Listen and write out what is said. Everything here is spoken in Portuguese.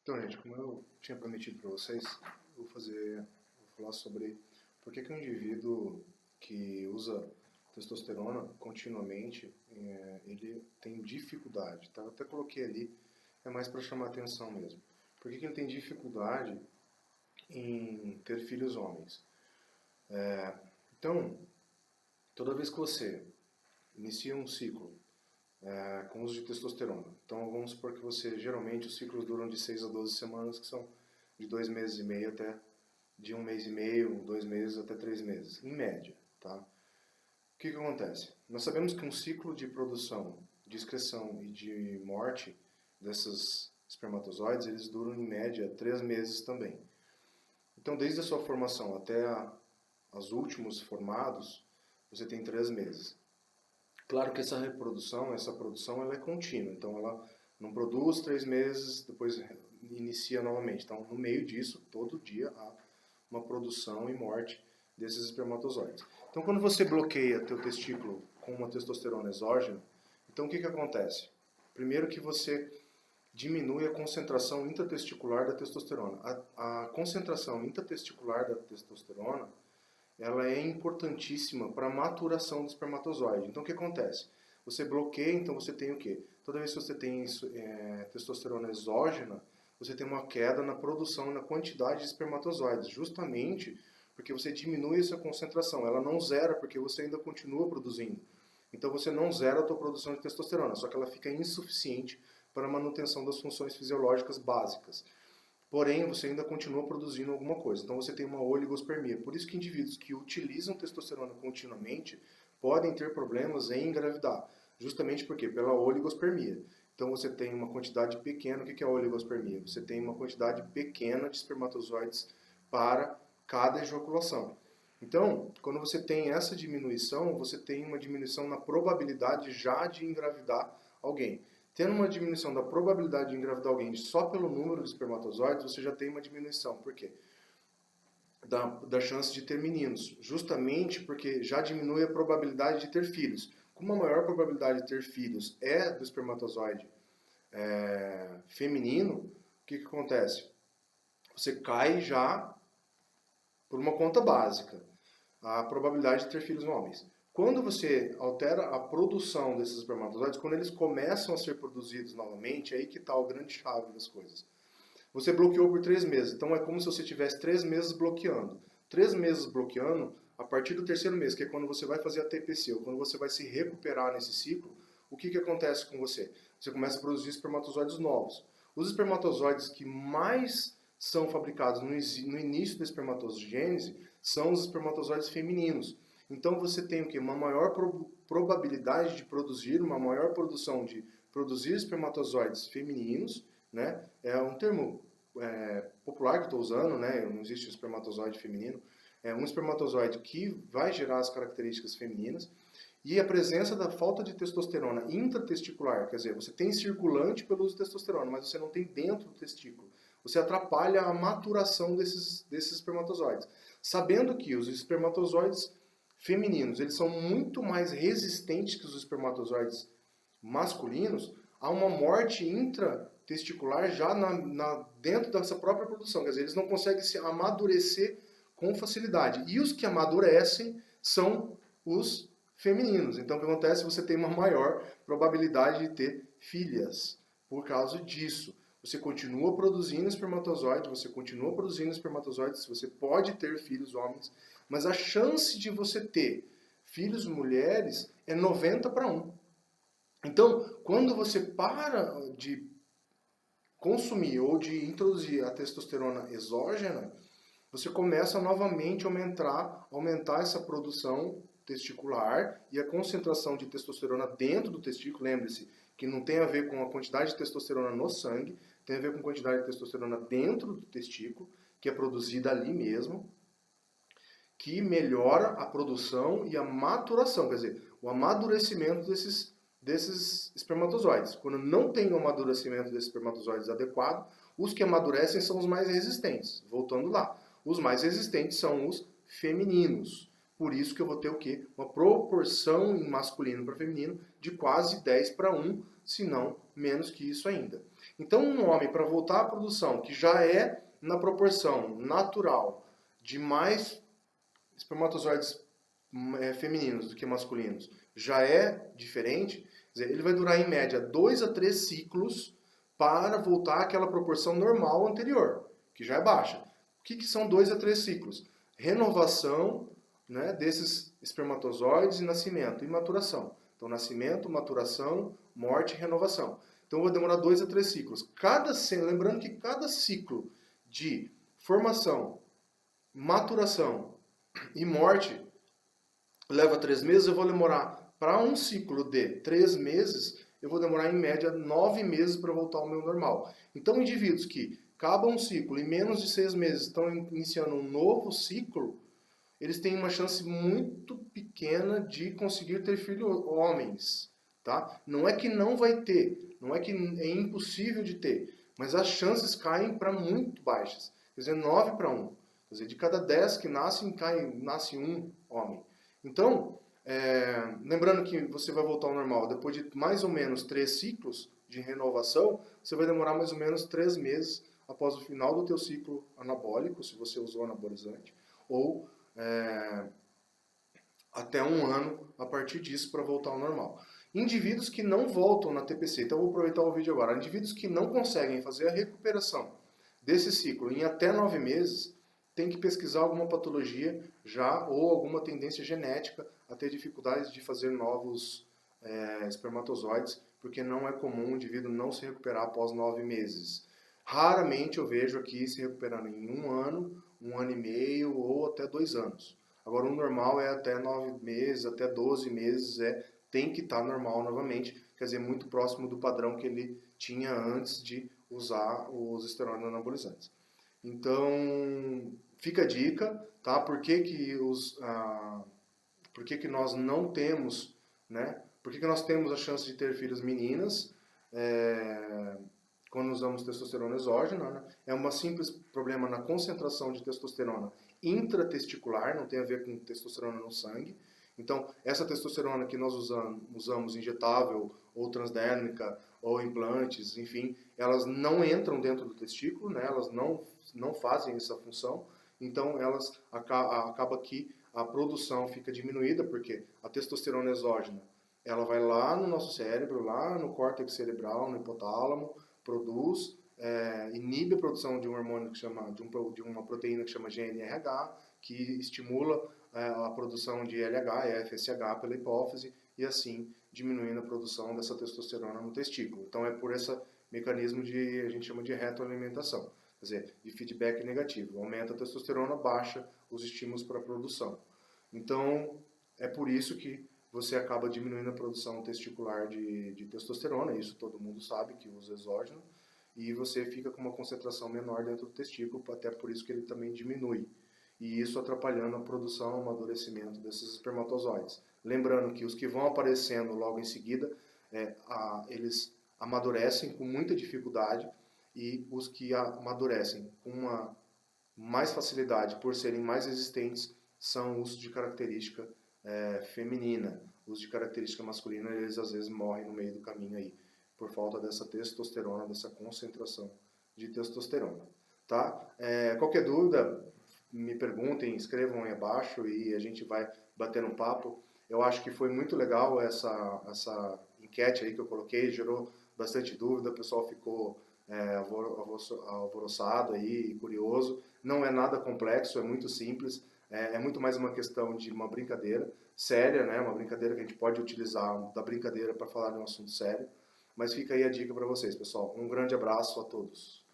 Então, gente, como eu tinha prometido para vocês, eu vou falar sobre por que um indivíduo que usa testosterona continuamente, ele tem dificuldade, tá? Eu até coloquei ali, é mais para chamar atenção mesmo. Por que ele tem dificuldade em ter filhos homens? Então, toda vez que você inicia um ciclo com uso de testosterona. Então vamos supor que geralmente os ciclos duram de 6 a 12 semanas, que são de 2 meses e meio até de 1 mês e meio, 2 meses até 3 meses, em média, tá? O que acontece? Nós sabemos que um ciclo de produção, de excreção e de morte desses espermatozoides, eles duram em média 3 meses também. Então desde a sua formação até os últimos formados, você tem 3 meses. Claro que essa produção ela é contínua, então ela não produz 3 meses, depois inicia novamente. Então, no meio disso, todo dia há uma produção e morte desses espermatozoides. Então, quando você bloqueia teu testículo com uma testosterona exógena, então o que acontece? Primeiro que você diminui a concentração intratesticular da testosterona. A concentração intratesticular da testosterona ela é importantíssima para a maturação do espermatozoide. Então, o que acontece? Você bloqueia, então você tem o quê? Toda vez que você tem testosterona exógena, você tem uma queda na produção e na quantidade de espermatozoides, justamente porque você diminui essa concentração. Ela não zera, porque você ainda continua produzindo. Então, você não zera a sua produção de testosterona, só que ela fica insuficiente para a manutenção das funções fisiológicas básicas. Porém, você ainda continua produzindo alguma coisa. Então você tem uma oligospermia. Por isso que indivíduos que utilizam testosterona continuamente podem ter problemas em engravidar. Justamente porque pela oligospermia. Então você tem uma quantidade pequena. O que é a oligospermia? Você tem uma quantidade pequena de espermatozoides para cada ejaculação. Então, quando você tem essa diminuição, você tem uma diminuição na probabilidade já de engravidar alguém. Tendo uma diminuição da probabilidade de engravidar alguém só pelo número de espermatozoides, você já tem uma diminuição. Por quê? Da chance de ter meninos. Justamente porque já diminui a probabilidade de ter filhos. Como a maior probabilidade de ter filhos é do espermatozoide feminino, o que acontece? Você cai já por uma conta básica a probabilidade de ter filhos homens. Quando você altera a produção desses espermatozoides, quando eles começam a ser produzidos novamente, é aí que está o grande chave das coisas. Você bloqueou por 3 meses, então é como se você tivesse 3 meses bloqueando. 3 meses bloqueando, a partir do 3º mês, que é quando você vai fazer a TPC, ou quando você vai se recuperar nesse ciclo, o que acontece com você? Você começa a produzir espermatozoides novos. Os espermatozoides que mais são fabricados no início da espermatogênese são os espermatozoides femininos. Então você tem o quê? Uma maior probabilidade de produzir, uma maior produção de produzir espermatozoides femininos, né? É um termo popular que eu estou usando, né? Não existe espermatozoide feminino. É um espermatozoide que vai gerar as características femininas. E a presença da falta de testosterona intratesticular, quer dizer, você tem circulante pelo uso de testosterona, mas você não tem dentro do testículo. Você atrapalha a maturação desses espermatozoides. Sabendo que os espermatozoides femininos, eles são muito mais resistentes que os espermatozoides masculinos a uma morte intratesticular já dentro dessa própria produção. Quer dizer, eles não conseguem se amadurecer com facilidade. E os que amadurecem são os femininos. Então, o que acontece? Você tem uma maior probabilidade de ter filhas por causa disso. Você continua produzindo espermatozoides, você pode ter filhos homens, mas a chance de você ter filhos mulheres é 90-1. Então, quando você para de consumir ou de introduzir a testosterona exógena, você começa novamente a aumentar essa produção testicular e a concentração de testosterona dentro do testículo. Lembre-se que não tem a ver com a quantidade de testosterona no sangue, tem a ver com a quantidade de testosterona dentro do testículo, que é produzida ali mesmo, que melhora a produção e a maturação, quer dizer, o amadurecimento desses espermatozoides. Quando não tem o amadurecimento desses espermatozoides adequado, os que amadurecem são os mais resistentes. Voltando lá, os mais resistentes são os femininos. Por isso que eu vou ter o quê? Uma proporção em masculino para feminino de quase 10-1 se não menos que isso ainda. Então, um homem, para voltar à produção, que já é na proporção natural de mais espermatozoides femininos do que masculinos, já é diferente, quer dizer, ele vai durar em média 2 a 3 ciclos para voltar àquela proporção normal anterior, que já é baixa. O que são 2 a 3 ciclos? Renovação, né, desses espermatozoides e nascimento e maturação. Então, nascimento, maturação, morte e renovação. Então, vai demorar 2 a 3 ciclos. Lembrando que cada ciclo de formação, maturação e morte leva 3 meses, eu vou demorar, para um ciclo de 3 meses, eu vou demorar em média 9 meses para voltar ao meu normal. Então, indivíduos que acabam um ciclo e menos de 6 meses estão iniciando um novo ciclo, eles têm uma chance muito pequena de conseguir ter filhos homens. Tá? Não é que não vai ter, não é que é impossível de ter, mas as chances caem para muito baixas. Quer dizer, 9 para 1. Quer dizer, de cada 10 que nascem, nasce um homem. Então, lembrando que você vai voltar ao normal depois de mais ou menos 3 ciclos de renovação, você vai demorar mais ou menos 3 meses após o final do teu ciclo anabólico, se você usou anabolizante, ou até um ano a partir disso para voltar ao normal. Indivíduos que não voltam na TPC, então eu vou aproveitar o vídeo agora, indivíduos que não conseguem fazer a recuperação desse ciclo em até 9 meses, tem que pesquisar alguma patologia já ou alguma tendência genética a ter dificuldades de fazer novos espermatozoides, porque não é comum o indivíduo não se recuperar após 9 meses. Raramente eu vejo aqui se recuperando em um ano e meio ou até 2 anos. Agora, o normal é até 9 meses, até 12 meses, tem que estar normal novamente, quer dizer, muito próximo do padrão que ele tinha antes de usar os esteroides anabolizantes. Então, fica a dica, tá? Por que que nós não temos, né? Por que nós temos a chance de ter filhas meninas quando usamos testosterona exógena, né? É um simples problema na concentração de testosterona intratesticular, não tem a ver com testosterona no sangue. Então, essa testosterona que nós usamos injetável, ou transdérmica, ou implantes, enfim, elas não entram dentro do testículo, né? Elas não fazem essa função. Então, acaba que a produção fica diminuída, porque a testosterona exógena, ela vai lá no nosso cérebro, lá no córtex cerebral, no hipotálamo, produz, inibe a produção de um hormônio que chama, de uma proteína que chama GNRH, que estimula a produção de LH e FSH pela hipófise, e assim diminuindo a produção dessa testosterona no testículo. Então é por esse mecanismo a gente chama de retroalimentação, quer dizer, de feedback negativo. Aumenta a testosterona, baixa os estímulos para a produção. Então é por isso que você acaba diminuindo a produção testicular de testosterona, isso todo mundo sabe que usa exógeno, e você fica com uma concentração menor dentro do testículo, até por isso que ele também diminui. E isso atrapalhando a produção, o amadurecimento desses espermatozoides. Lembrando que os que vão aparecendo logo em seguida, eles amadurecem com muita dificuldade, e os que amadurecem com uma mais facilidade, por serem mais resistentes, são os de característica feminina. Os de característica masculina, eles às vezes morrem no meio do caminho aí, por falta dessa testosterona, dessa concentração de testosterona. Tá? Qualquer dúvida, me perguntem, escrevam aí abaixo e a gente vai bater um papo. Eu acho que foi muito legal essa enquete aí que eu coloquei, gerou bastante dúvida, o pessoal ficou alvoroçado aí, curioso. Não é nada complexo, é muito simples, é muito mais uma questão de uma brincadeira séria, né? Uma brincadeira que a gente pode utilizar da brincadeira para falar de um assunto sério. Mas fica aí a dica para vocês, pessoal. Um grande abraço a todos.